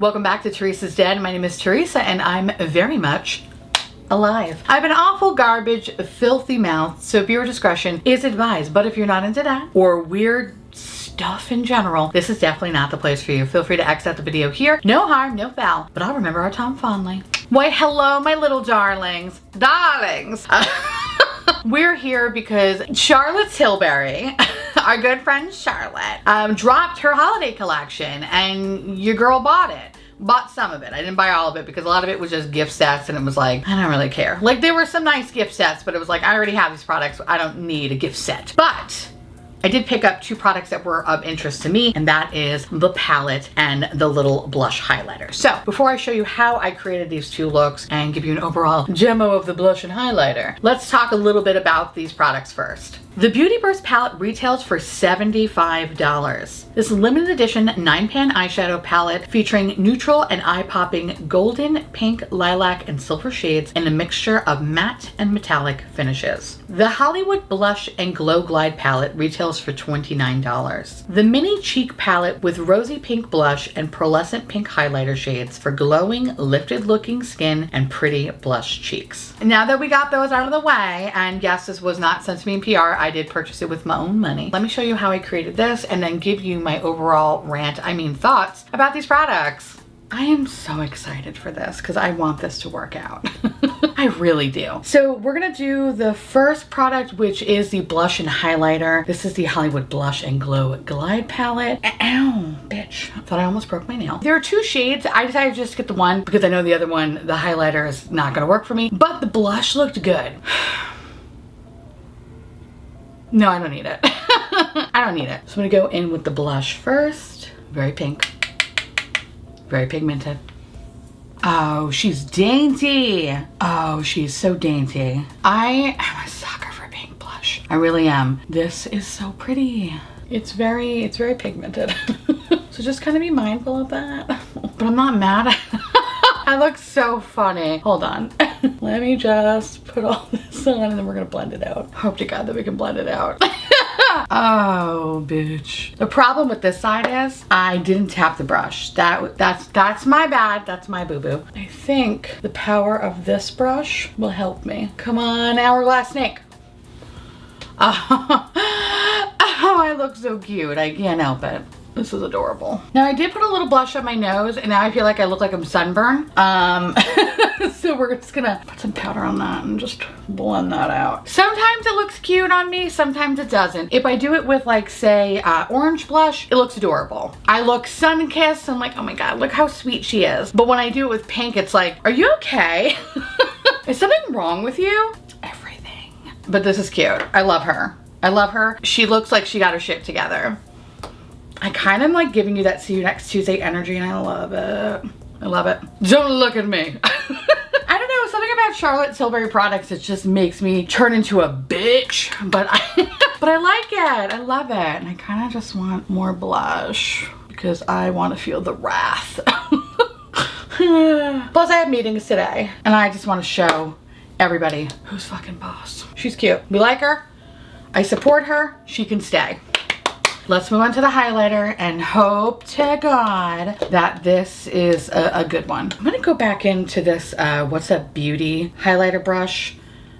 Welcome back to Teresa's Den. My name is Teresa and I'm very much alive. I have an awful garbage, filthy mouth, so viewer discretion is advised. But if you're not into that or weird stuff in general, this is definitely not the place for you. Feel free to exit the video here. No harm, no foul, but I'll remember our time fondly. Why, hello, my little darlings. Darlings. We're here because Charlotte Tilbury, our good friend Charlotte, dropped her holiday collection and your girl bought it. Bought some of it. I didn't buy all of it because a lot of it was just gift sets and it was like, I don't really care. Like there were some nice gift sets, but it was like, I already have these products. I don't need a gift set. But I did pick up two products that were of interest to me, and that is the palette and the little blush highlighter. So before I show you how I created these two looks and give you an overall demo of the blush and highlighter, let's talk a little bit about these products first. The Beautyverse palette retails for $75. This limited edition 9-pan eyeshadow palette featuring neutral and eye-popping golden, pink, lilac, and silver shades in a mixture of matte and metallic finishes. The Hollywood Blush and Glow Glide palette retails for $29. The mini cheek palette with rosy pink blush and pearlescent pink highlighter shades for glowing, lifted looking skin and pretty blush cheeks. Now that we got those out of the way, and yes, this was not sent to me in PR, I did purchase it with my own money. Let me show you how I created this and then give you my overall thoughts about these products. I am so excited for this because I want this to work out. I really do. So we're gonna do the first product, which is the blush and highlighter. This is the Hollywood Blush and Glow Glide palette. Ow, bitch. I thought I almost broke my nail. There are two shades. I decided to just get the one because I know the other one, the highlighter, is not gonna work for me, but the blush looked good. No, I don't need it. I don't need it. So I'm gonna go in with the blush first. Very pink. Very pigmented. Oh, she's dainty. Oh, she's so dainty. I am a sucker for pink blush. I really am. This is so pretty. It's very pigmented. So just kind of be mindful of that. But I'm not mad at it. I look so funny. Hold on. Let me just put all this on and then we're gonna blend it out. Hope to God that we can blend it out. Oh, bitch. The problem with this side is I didn't tap the brush. That's my bad. That's my boo-boo. I think the power of this brush will help me. Come on, Hourglass Snake. Oh, I look so cute. I can't help it. This is adorable. Now I did put a little blush on my nose and now I feel like I look like I'm sunburned. So we're just gonna put some powder on that and just blend that out. Sometimes it looks cute on me, sometimes it doesn't. If I do it with like say orange blush, it looks adorable. I look sun-kissed, I'm like, oh my God, look how sweet she is. But when I do it with pink, it's like, are you okay? Is something wrong with you? Everything. But this is cute. I love her. I love her. She looks like she got her shit together. I kind of like giving you that see you next Tuesday energy and I love it. I love it. Don't look at me. I don't know, something about Charlotte Tilbury products, it just makes me turn into a bitch, but I like it. I love it. And I kind of just want more blush because I want to feel the wrath. Plus I have meetings today and I just want to show everybody who's fucking boss. She's cute. We like her. I support her. She can stay. Let's move on to the highlighter and hope to God that this is a good one. I'm gonna go back into this, what's that beauty highlighter brush.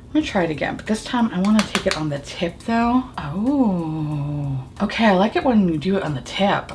I'm gonna try it again, but this time I wanna take it on the tip though. Oh, okay, I like it when you do it on the tip.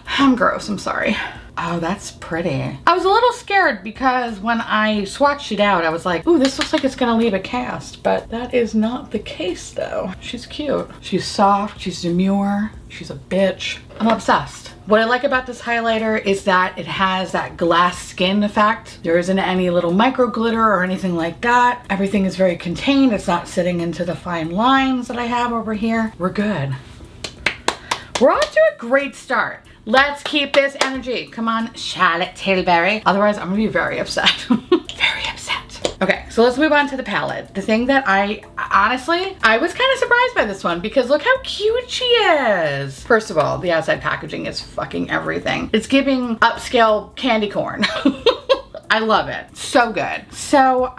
I'm gross, I'm sorry. Oh, that's pretty. I was a little scared because when I swatched it out, I was like, ooh, this looks like it's gonna leave a cast, but that is not the case though. She's cute. She's soft, she's demure, she's a bitch. I'm obsessed. What I like about this highlighter is that it has that glass skin effect. There isn't any little micro glitter or anything like that. Everything is very contained. It's not sitting into the fine lines that I have over here. We're good. We're off to a great start. Let's keep this energy. Come on, Charlotte Tilbury. Otherwise, I'm gonna be very upset. Very upset. Okay, so let's move on to the palette. The thing that honestly, I was kind of surprised by this one because look how cute she is. First of all, the outside packaging is fucking everything. It's giving upscale candy corn. I love it. So good. So,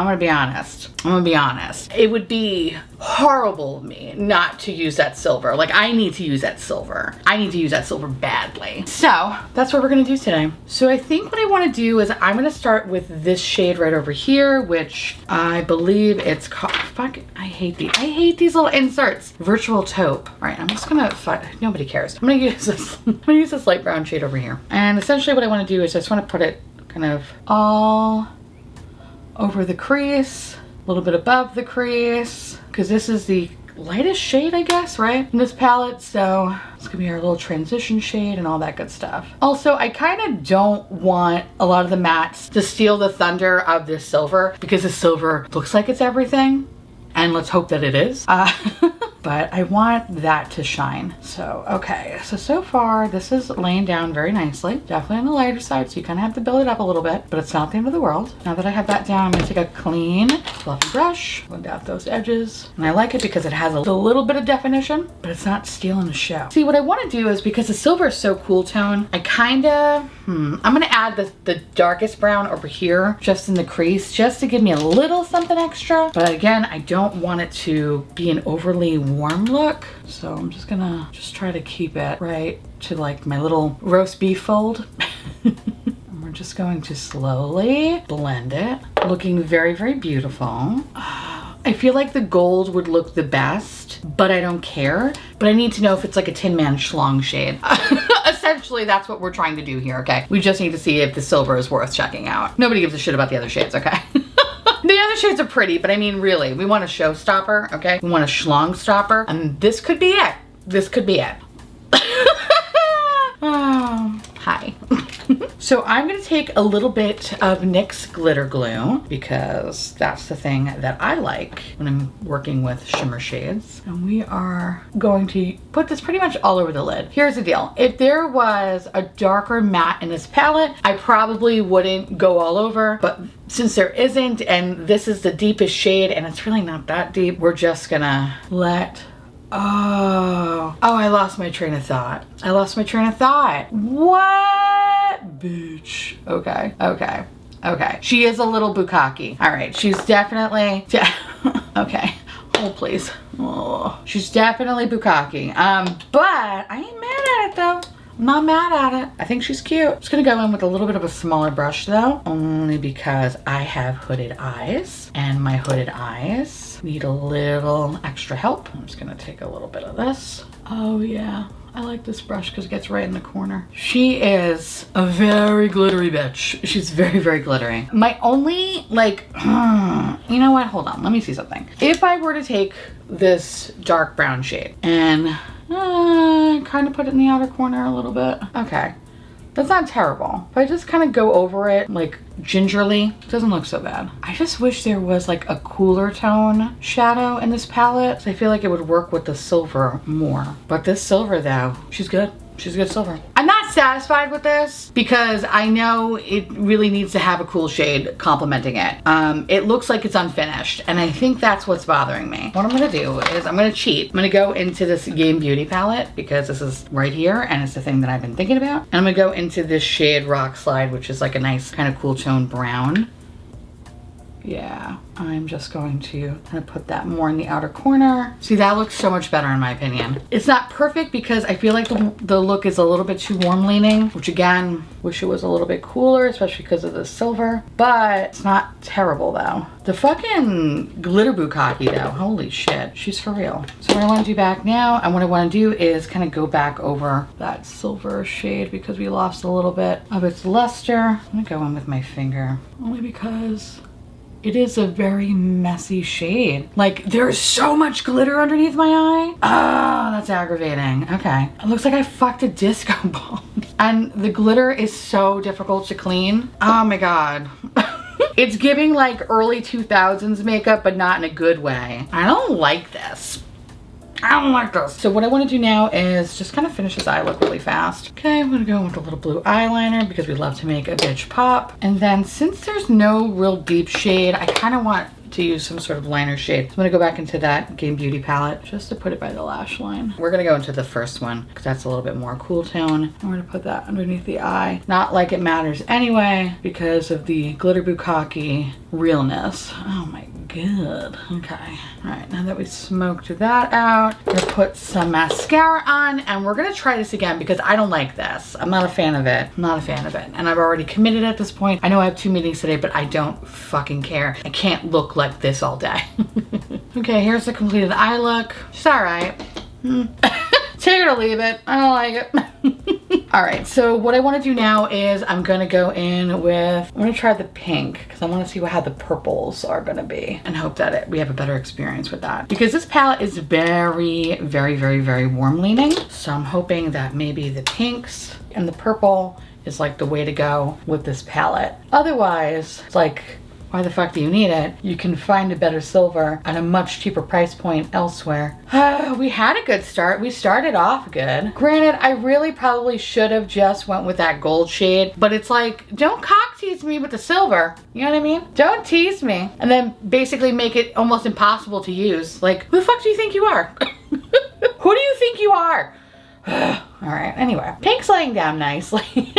I'm gonna be honest. I'm gonna be honest. It would be horrible of me not to use that silver. Like, I need to use that silver. I need to use that silver badly. So that's what we're gonna do today. So I think what I wanna do is I'm gonna start with this shade right over here, which I believe it's called, fuck, I hate these little inserts. Virtual taupe. All right, I'm just gonna, nobody cares. I'm gonna use this light brown shade over here. And essentially what I wanna do is I just wanna put it kind of all over the crease, a little bit above the crease, because this is the lightest shade, I guess, right, in this palette. So it's gonna be our little transition shade and all that good stuff. Also, I kind of don't want a lot of the mattes to steal the thunder of this silver, because the silver looks like it's everything, and let's hope that it is. But I want that to shine. So, okay, so far this is laying down very nicely. Definitely on the lighter side, so you kind of have to build it up a little bit, but it's not the end of the world. Now that I have that down, I'm gonna take a clean, fluffy brush, blend out those edges. And I like it because it has a little bit of definition, but it's not stealing the show. See, what I wanna do is, because the silver is so cool tone, I kinda, I'm gonna add the darkest brown over here, just in the crease, just to give me a little something extra. But again, I don't want it to be an overly warm look, so I'm just gonna try to keep it right to like my little roast beef fold. And we're just going to slowly blend it, looking very, very beautiful. I feel like the gold would look the best, but I don't care. But I need to know if it's like a Tin Man Schlong shade. Essentially, that's what we're trying to do here, okay? We just need to see if the silver is worth checking out. Nobody gives a shit about the other shades, okay? The other shades are pretty, but I mean, really, we want a showstopper, okay? We want a schlong stopper, and this could be it. This could be it. Oh, hi. So I'm gonna take a little bit of NYX glitter glue, because that's the thing that I like when I'm working with shimmer shades. And we are going to put this pretty much all over the lid. Here's the deal. If there was a darker matte in this palette, I probably wouldn't go all over, but since there isn't, and this is the deepest shade, and it's really not that deep, we're just gonna let, oh, I lost my train of thought. I lost my train of thought. What? Bitch. Okay, okay, okay. She is a little bukkake. All right, she's definitely, okay, hold please. Oh, she's definitely bukkake. But I ain't mad at it though. I'm not mad at it. I think she's cute. Just gonna go in with a little bit of a smaller brush though, only because I have hooded eyes, and my hooded eyes need a little extra help. I'm just gonna take a little bit of this. Oh yeah, I like this brush because it gets right in the corner. She is a very glittery bitch. She's very, very glittery. My only, like, you know what? Hold on, let me see something. If I were to take this dark brown shade and kind of put it in the outer corner a little bit. Okay, that's not terrible. If I just kind of go over it like gingerly, it doesn't look so bad. I just wish there was like a cooler tone shadow in this palette. So I feel like it would work with the silver more. But this silver though, she's good. She's a good silver. I'm not satisfied with this because I know it really needs to have a cool shade complementing it. It looks like it's unfinished, and I think that's what's bothering me. What I'm gonna do is I'm gonna cheat. I'm gonna go into this Game Beauty palette because this is right here and it's the thing that I've been thinking about. And I'm gonna go into this shade Rock Slide, which is like a nice kind of cool tone brown. Yeah, I'm just going to kind of put that more in the outer corner. See, that looks so much better in my opinion. It's not perfect because I feel like the look is a little bit too warm leaning, which again, wish it was a little bit cooler, especially because of the silver, but it's not terrible though. The fucking glitter bukkake though, holy shit, she's for real. So what I want to do back now, and what I want to do is kind of go back over that silver shade because we lost a little bit of its luster. I'm gonna go in with my finger, only because it is a very messy shade. Like, there's so much glitter underneath my eye. Oh, that's aggravating. Okay. It looks like I fucked a disco ball. And the glitter is so difficult to clean. Oh my God. It's giving like early 2000s makeup, but not in a good way. I don't like this. I don't like this. So what I want to do now is just kind of finish this eye look really fast. Okay, I'm going to go with a little blue eyeliner because we love to make a bitch pop. And then since there's no real deep shade, I kind of want to use some sort of liner shade. So I'm gonna go back into that Game Beauty palette just to put it by the lash line. We're gonna go into the first one because that's a little bit more cool tone. I'm gonna put that underneath the eye. Not like it matters anyway because of the glitter bukkake realness. Oh my god. Okay. All right, now that we smoked that out, I'm gonna put some mascara on and we're gonna try this again because I don't like this. I'm not a fan of it. I'm not a fan of it. And I've already committed at this point. I know I have 2 meetings today, but I don't fucking care. I can't look like this all day. Okay, here's the completed eye look. It's all right. Take it or leave it. I don't like it. All right, so what I want to do now is I'm gonna go in with, I'm gonna try the pink because I want to see how the purples are gonna be and hope that we have a better experience with that. Because this palette is very, very, very, very warm leaning. So I'm hoping that maybe the pinks and the purple is like the way to go with this palette. Otherwise, it's like, why the fuck do you need it? You can find a better silver at a much cheaper price point elsewhere. We had a good start. We started off good. Granted, I really probably should have just went with that gold shade, but it's like, don't cock tease me with the silver. You know what I mean? Don't tease me. And then basically make it almost impossible to use. Like, who the fuck do you think you are? Who do you think you are? All right, anyway. Pink's laying down nicely.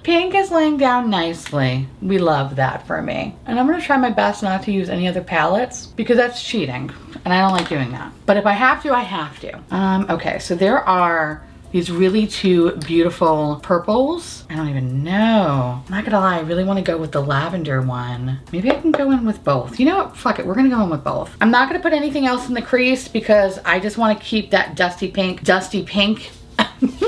Pink is laying down nicely. We love that for me. And I'm gonna try my best not to use any other palettes because that's cheating and I don't like doing that. But if I have to, I have to. Okay, so there are these really 2 beautiful purples. I don't even know. I'm not gonna lie, I really wanna go with the lavender one. Maybe I can go in with both. You know what, fuck it, we're gonna go in with both. I'm not gonna put anything else in the crease because I just wanna keep that dusty pink.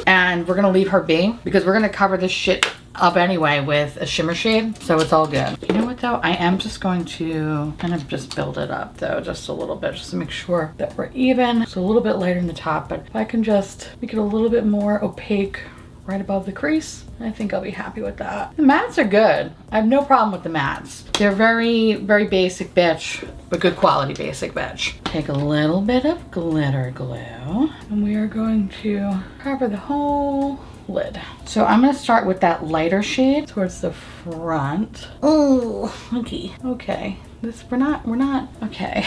And we're gonna leave her be because we're gonna cover this shit up anyway with a shimmer shade, so it's all good. You know what though? I am just going to kind of just build it up though, just a little bit, just to make sure that we're even. It's a little bit lighter in the top, but if I can just make it a little bit more opaque right above the crease, I think I'll be happy with that. The mattes are good. I have no problem with the mattes. They're very, very basic bitch, but good quality basic bitch. Take a little bit of glitter glue and we are going to cover the whole lid. So I'm gonna start with that lighter shade towards the front. Oh, okay. Okay. We're not, okay.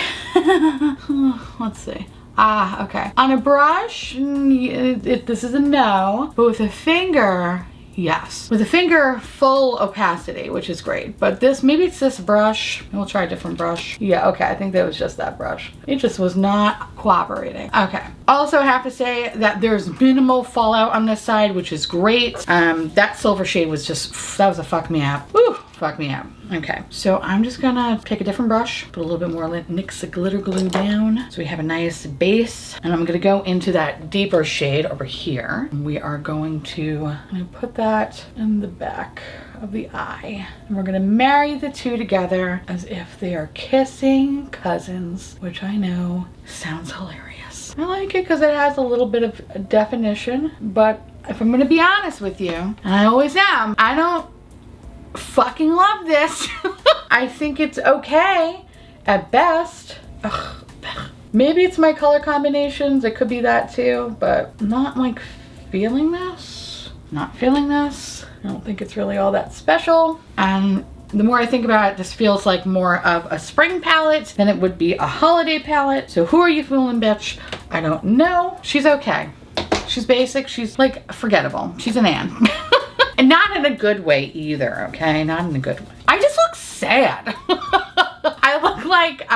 Let's see. Ah, okay. On a brush, this is a no, but with a finger, yes. With a finger, full opacity, which is great. But this, maybe it's this brush. We'll try a different brush. Yeah, okay, I think that was just that brush. It just was not cooperating. Okay. Also, I have to say that there's minimal fallout on this side, which is great. That silver shade was just, that was a fuck me up. Woo, fuck me up. Okay, so I'm just gonna take a different brush, put a little bit more NYX glitter glue down so we have a nice base, and I'm gonna go into that deeper shade over here. We are going to, I'm gonna put that in the back of the eye, and we're gonna marry the 2 together as if they are kissing cousins, which I know sounds hilarious. I like it because it has a little bit of definition, but if I'm gonna be honest with you, and I always am, I don't fucking love this. I think it's okay at best. Ugh. Maybe it's my color combinations, it could be that too, but not like feeling this. Not feeling this. I don't think it's really all that special. And the more I think about it, this feels like more of a spring palette than it would be a holiday palette. So who are you fooling, bitch? I don't know. She's okay. She's basic, she's like forgettable. She's an Ann. And not in a good way either, okay? Not in a good way. I just look sad. I look like,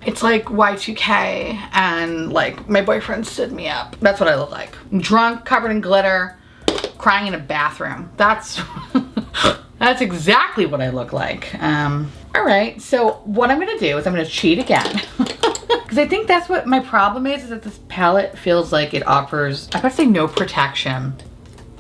it's like Y2K and like my boyfriend stood me up. That's what I look like. I'm drunk, covered in glitter, crying in a bathroom. That's, that's exactly what I look like. All right, so what I'm gonna do is I'm gonna cheat again. Because I think that's what my problem is that this palette feels like it offers, I would say no protection.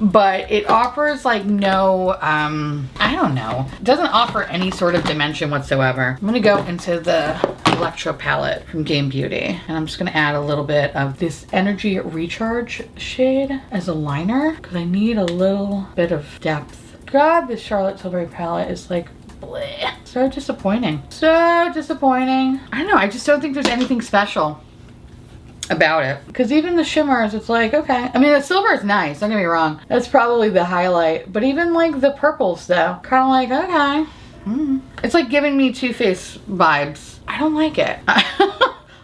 But it offers like no, I don't know. It doesn't offer any sort of dimension whatsoever. I'm gonna go into the Electro palette from Game Beauty. And I'm just gonna add a little bit of this Energy Recharge shade as a liner. Because I need a little bit of depth. God, this Charlotte Tilbury palette is like, bleh. So disappointing. So disappointing. I don't know, I just don't think there's anything special about it, because even the shimmers, it's like, okay, I mean the silver is nice, don't get me wrong, that's probably the highlight, but even like the purples though, kind of like, okay, It's like giving me Too Faced vibes. I don't like it.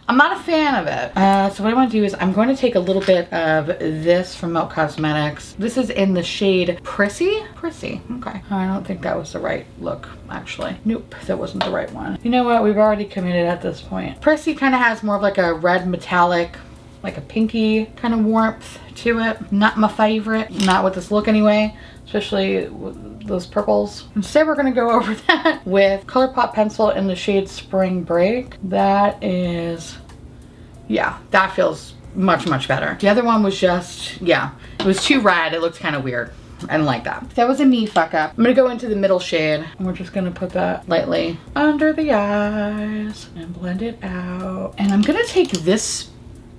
I'm not a fan of it. So what I want to do is I'm going to take a little bit of this from Milk Cosmetics. This is in the shade Prissy. Prissy, okay. I don't think that was the right look, actually. Nope, that wasn't the right one. You know what, we've already committed at this point. Prissy kind of has more of like a red metallic, like a pinky kind of warmth to it. Not my favorite, not with this look anyway, especially with those purples. Instead, we're gonna go over that with Colourpop pencil in the shade Spring Break. That is, yeah, that feels much, much better. The other one was just, yeah, it was too red. It looked kind of weird. I didn't like that. That was a me fuck up. I'm gonna go into the middle shade and we're just gonna put that lightly under the eyes and blend it out. And I'm gonna take this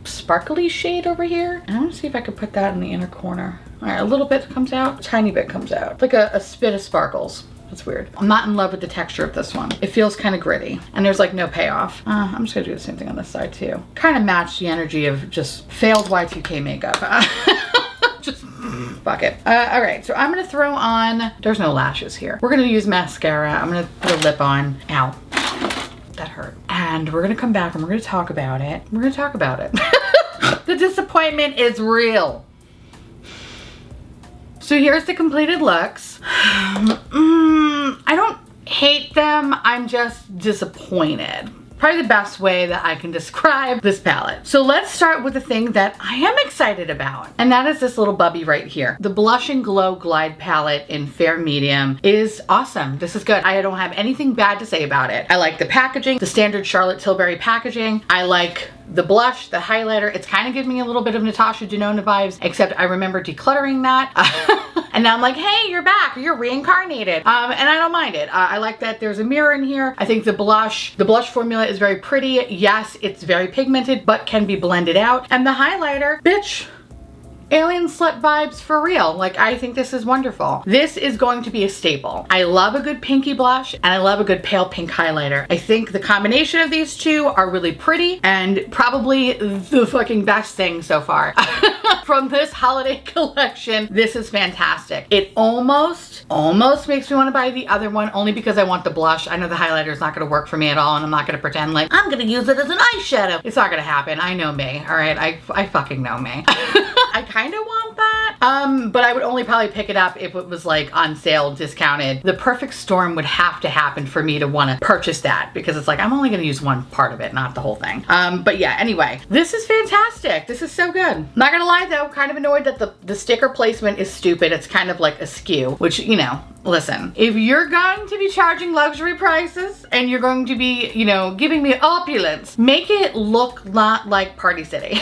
sparkly shade over here and I'm gonna see if I could put that in the inner corner. All right, a little bit comes out, a tiny bit comes out. Like a spit of sparkles. That's weird. I'm not in love with the texture of this one. It feels kind of gritty and there's like no payoff. I'm just gonna do the same thing on this side too. Kind of match the energy of just failed Y2K makeup. Just fuck it. All right, so I'm gonna throw on, there's no lashes here. We're gonna use mascara. I'm gonna put a lip on. Ow, that hurt. And we're gonna come back and we're gonna talk about it. We're gonna talk about it. The disappointment is real. So here's the completed looks. I don't hate them, I'm just disappointed. Probably the best way that I can describe this palette. So let's start with the thing that I am excited about, and that is this little bubby right here. The Blush and Glow Glide palette in Fair Medium is awesome. This is good. I don't have anything bad to say about it. I like the packaging, the standard Charlotte Tilbury packaging. I like the blush, the highlighter. It's kind of giving me a little bit of Natasha Denona vibes, except I remember decluttering that. And now I'm like, hey, you're back, you're reincarnated. And I don't mind it. I like that there's a mirror in here. I think the blush formula is very pretty. Yes, it's very pigmented, but can be blended out. And the highlighter, bitch, alien slut vibes for real. Like, I think this is wonderful. This is going to be a staple. I love a good pinky blush and I love a good pale pink highlighter. I think the combination of these two are really pretty and probably the fucking best thing so far. From this holiday collection, this is fantastic. It almost makes me want to buy the other one only because I want the blush. I know the highlighter is not going to work for me at all and I'm not going to pretend like I'm going to use it as an eyeshadow. It's not going to happen. I know me, all right? I fucking know me. I kind of want that, but I would only probably pick it up if it was like on sale, discounted. The perfect storm would have to happen for me to want to purchase that because it's like I'm only going to use one part of it, not the whole thing. But yeah, anyway, this is fantastic. This is so good. Not gonna lie though, kind of annoyed that the sticker placement is stupid. It's kind of like askew, which, you know, listen, if you're going to be charging luxury prices and you're going to be, you know, giving me opulence, make it look not like Party City.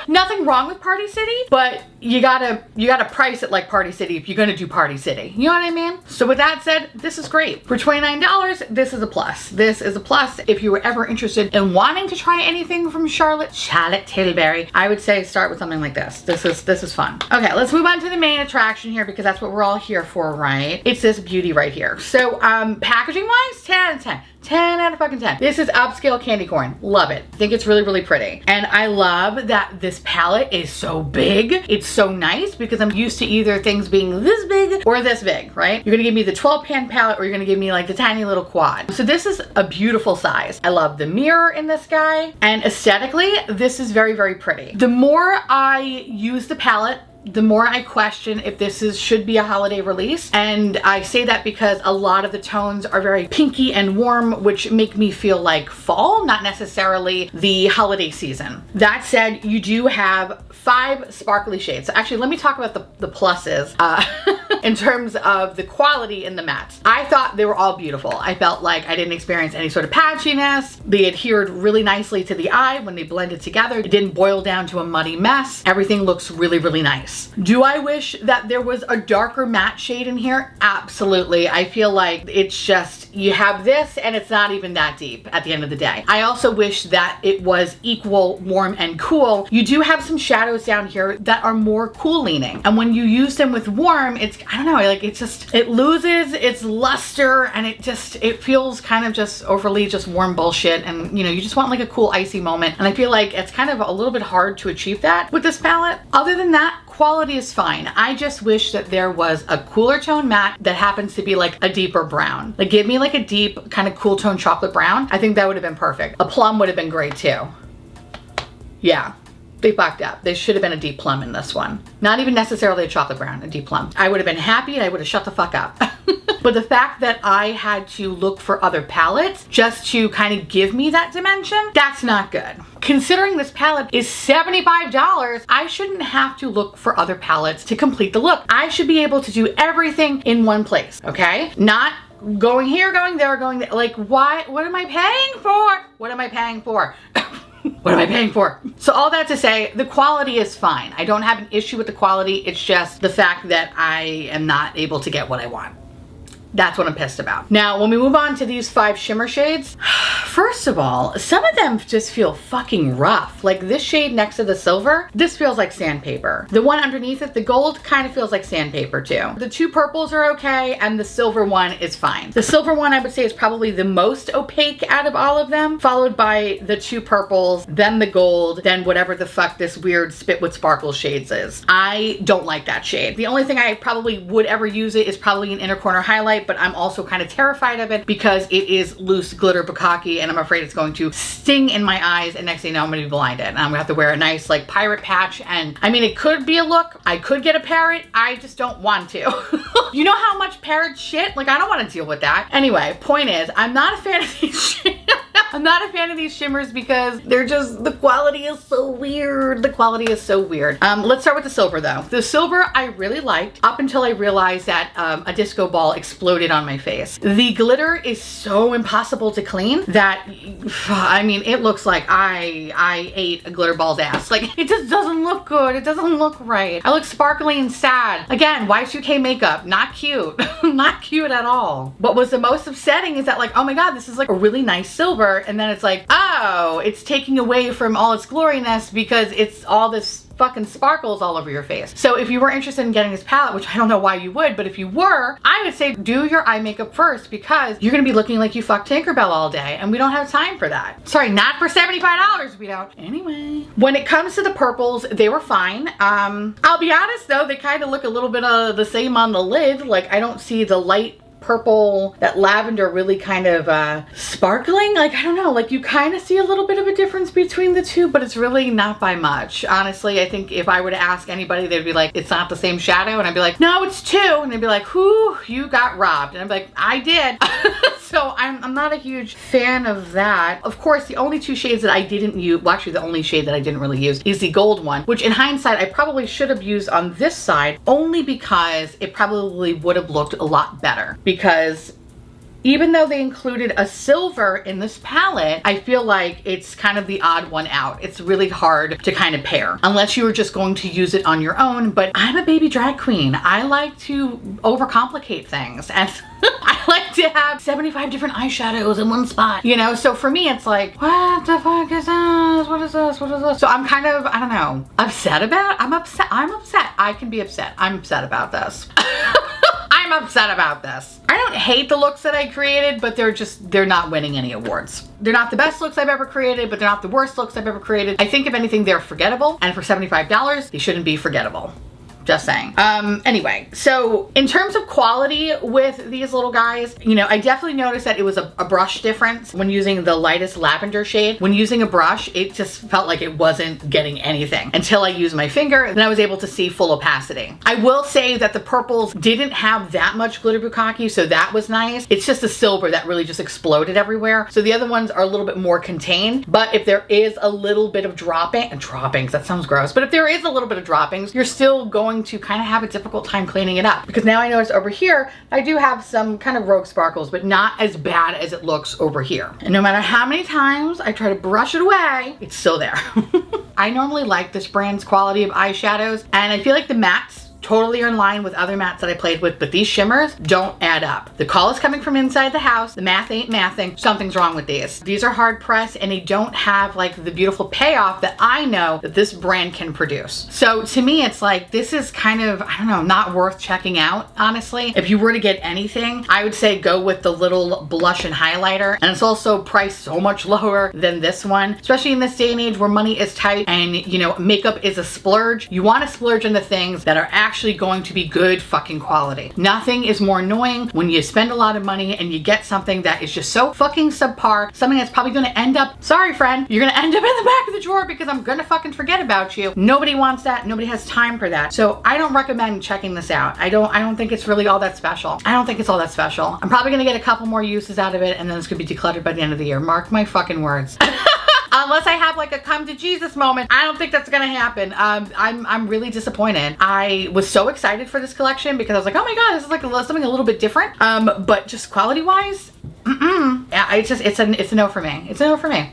Nothing wrong with Party City, but you gotta price it like Party City if you're gonna do Party City. You know what I mean? So with that said, this is great. For $29, this is a plus. This is a plus. If you were ever interested in wanting to try anything from Charlotte Tilbury, I would say start with something like this. This is fun. Okay, let's move on to the main attraction here because that's what we're all here for, right? It's this beauty right here. So packaging wise, 10 out of 10. 10 out of fucking 10. This is upscale candy corn. Love it. I think it's really, really pretty. And I love that this palette is so big. It's so nice because I'm used to either things being this big or this big, right? You're gonna give me the 12 pan palette or you're gonna give me like the tiny little quad. So this is a beautiful size. I love the mirror in this guy. And aesthetically, this is very, very pretty. The more I use the palette, the more I question if this should be a holiday release. And I say that because a lot of the tones are very pinky and warm, which make me feel like fall, not necessarily the holiday season. That said, you do have 5 sparkly shades. So actually, let me talk about the pluses in terms of the quality in the mattes. I thought they were all beautiful. I felt like I didn't experience any sort of patchiness. They adhered really nicely to the eye when they blended together. It didn't boil down to a muddy mess. Everything looks really, really nice. Do I wish that there was a darker matte shade in here? Absolutely. I feel like it's just, you have this and it's not even that deep at the end of the day. I also wish that it was equal warm and cool. You do have some shadows down here that are more cool leaning. And when you use them with warm, I don't know, like it loses its luster, and it feels kind of just overly just warm bullshit, and you know, you just want like a cool icy moment, and I feel like it's kind of a little bit hard to achieve that with this palette. Other than that, quality is fine. I just wish that there was a cooler tone matte that happens to be like a deeper brown. Like give me like a deep kind of cool tone chocolate brown. I think that would have been perfect. A plum would have been great too. Yeah. They fucked up. They should have been a deep plum in this one. Not even necessarily a chocolate brown, a deep plum. I would have been happy and I would have shut the fuck up. But the fact that I had to look for other palettes just to kind of give me that dimension, that's not good. Considering this palette is $75, I shouldn't have to look for other palettes to complete the look. I should be able to do everything in one place, okay? Not going here, going there, going there. Like, why? What am I paying for? What am I paying for? What am I paying for? So all that to say, the quality is fine. I don't have an issue with the quality. It's just the fact that I am not able to get what I want. That's what I'm pissed about. Now, when we move on to these 5 shimmer shades, first of all, some of them just feel fucking rough. Like this shade next to the silver, this feels like sandpaper. The one underneath it, the gold, kind of feels like sandpaper too. The 2 purples are okay, and the silver one is fine. The silver one, I would say, is probably the most opaque out of all of them, followed by the 2 purples, then the gold, then whatever the fuck this weird Spit with Sparkle shades is. I don't like that shade. The only thing I probably would ever use it is probably an inner corner highlight, but I'm also kind of terrified of it because it is loose glitter bukkake, and I'm afraid it's going to sting in my eyes, and next thing you know, I'm gonna be blinded, and I'm gonna have to wear a nice like pirate patch. And I mean, it could be a look. I could get a parrot. I just don't want to. You know how much parrot shit? Like, I don't want to deal with that. Anyway, point is, I'm not a fan of these I'm not a fan of these shimmers because they're just, the quality is so weird. The quality is so weird. Let's start with the silver though. The silver I really liked up until I realized that a disco ball exploded on my face. The glitter is so impossible to clean that, I mean, it looks like I ate a glitter ball's ass. Like, it just doesn't look good. It doesn't look right. I look sparkly and sad. Again, Y2K makeup, not cute. Not cute at all. What was the most upsetting is that, like, oh my God, this is like a really nice silver, and then it's like, oh, it's taking away from all its gloriness because it's all this fucking sparkles all over your face. So if you were interested in getting this palette, which I don't know why you would, but if you were, I would say do your eye makeup first because you're gonna be looking like you fucked Tinkerbell all day, and we don't have time for that. Sorry, not for $75, we don't. Anyway, when it comes to the purples, they were fine. I'll be honest though, they kind of look a little bit of the same on the lid. Like, I don't see the light purple, that lavender really kind of sparkling. Like, I don't know, like you kind of see a little bit of a difference between the two, but it's really not by much. Honestly, I think if I were to ask anybody, they'd be like, it's not the same shadow, and I'd be like, no, it's 2, and they'd be like, whoo, you got robbed, and I'd be like, I did. So I'm not a huge fan of that. Of course, the only 2 shades that I didn't use, well, actually the only shade that I didn't really use is the gold one, which in hindsight I probably should have used on this side only because it probably would have looked a lot better. Because even though they included a silver in this palette, I feel like it's kind of the odd one out. It's really hard to kind of pair unless you were just going to use it on your own. But I'm a baby drag queen. I like to overcomplicate things, and I like to have 75 different eyeshadows in one spot, you know? So for me, it's like, what the fuck is this? What is this? What is this? So I'm kind of, I don't know, upset about, I'm upset. I can be upset. I'm upset about this. I'm upset about this. I don't hate the looks that I created, but they're not winning any awards. They're not the best looks I've ever created, but they're not the worst looks I've ever created. I think if anything, they're forgettable, and for $75, they shouldn't be forgettable. Just saying. Anyway, so in terms of quality with these little guys, you know, I definitely noticed that it was a brush difference when using the lightest lavender shade. When using a brush, it just felt like it wasn't getting anything until I used my finger, and I was able to see full opacity. I will say that the purples didn't have that much glitter bukkake, so that was nice. It's just the silver that really just exploded everywhere. So the other ones are a little bit more contained, but if there is a little bit of droppings, that sounds gross, but if there is a little bit of droppings, you're still going to kind of have a difficult time cleaning it up, because now I notice over here I do have some kind of rogue sparkles, but not as bad as it looks over here. And no matter how many times I try to brush it away, it's still there. I normally like this brand's quality of eyeshadows, and I feel like the mattes totally in line with other mattes that I played with, but these shimmers don't add up. The call is coming from inside the house. The math ain't mathing. Something's wrong with these. These are hard pressed and they don't have like the beautiful payoff that I know that this brand can produce. So to me, it's like, this is kind of, I don't know, not worth checking out, honestly. If you were to get anything, I would say go with the little blush and highlighter. And it's also priced so much lower than this one, especially in this day and age where money is tight and, you know, makeup is a splurge. You want to splurge in the things that are actually going to be good fucking quality. Nothing is more annoying when you spend a lot of money and you get something that is just so fucking subpar, something that's probably going to end up, sorry friend, you're going to end up in the back of the drawer because I'm going to fucking forget about you. Nobody wants that. Nobody has time for that. So I don't recommend checking this out. I don't think it's really all that special. I don't think it's all that special. I'm probably going to get a couple more uses out of it and then it's going to be decluttered by the end of the year. Mark my fucking words. Unless I have like a come to Jesus moment, I don't think that's gonna happen. I'm really disappointed. I was so excited for this collection because I was like, oh my god, this is like something a little bit different. But just quality wise, yeah, it's a no for me. It's a no for me.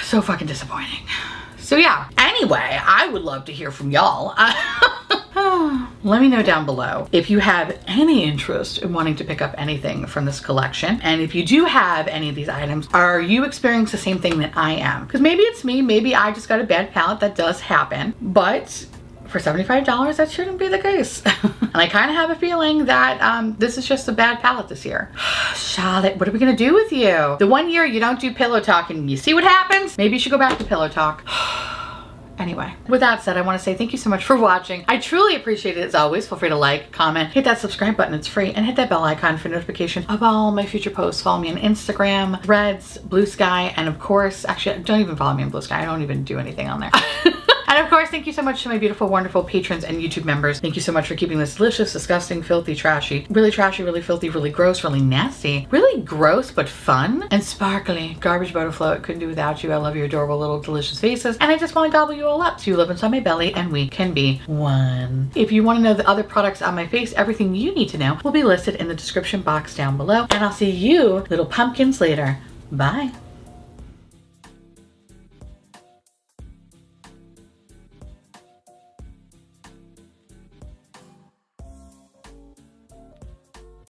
So fucking disappointing. So yeah, anyway, I would love to hear from y'all. Let me know down below if you have any interest in wanting to pick up anything from this collection. And if you do have any of these items, are you experiencing the same thing that I am? Because maybe it's me, maybe I just got a bad palette. That does happen. But for $75, that shouldn't be the case. And I kind of have a feeling that this is just a bad palette this year. Charlotte, what are we gonna do with you? The one year you don't do pillow talk and you see what happens? Maybe you should go back to pillow talk. Anyway, with that said, I want to say thank you so much for watching. I truly appreciate it as always. Feel free to like, comment, hit that subscribe button, it's free, and hit that bell icon for notification of all my future posts. Follow me on Instagram, Threads, Blue Sky, and of course, actually, don't even follow me on Blue Sky. I don't even do anything on there. And of course, thank you so much to my beautiful, wonderful patrons and YouTube members. Thank you so much for keeping this delicious, disgusting, filthy, trashy, really filthy, really gross, really nasty, really gross, but fun and sparkly. Garbage butter float. Couldn't do without you. I love your adorable little delicious faces. And I just want to gobble you all up so you live inside my belly and we can be one. If you want to know the other products on my face, everything you need to know will be listed in the description box down below. And I'll see you little pumpkins later. Bye.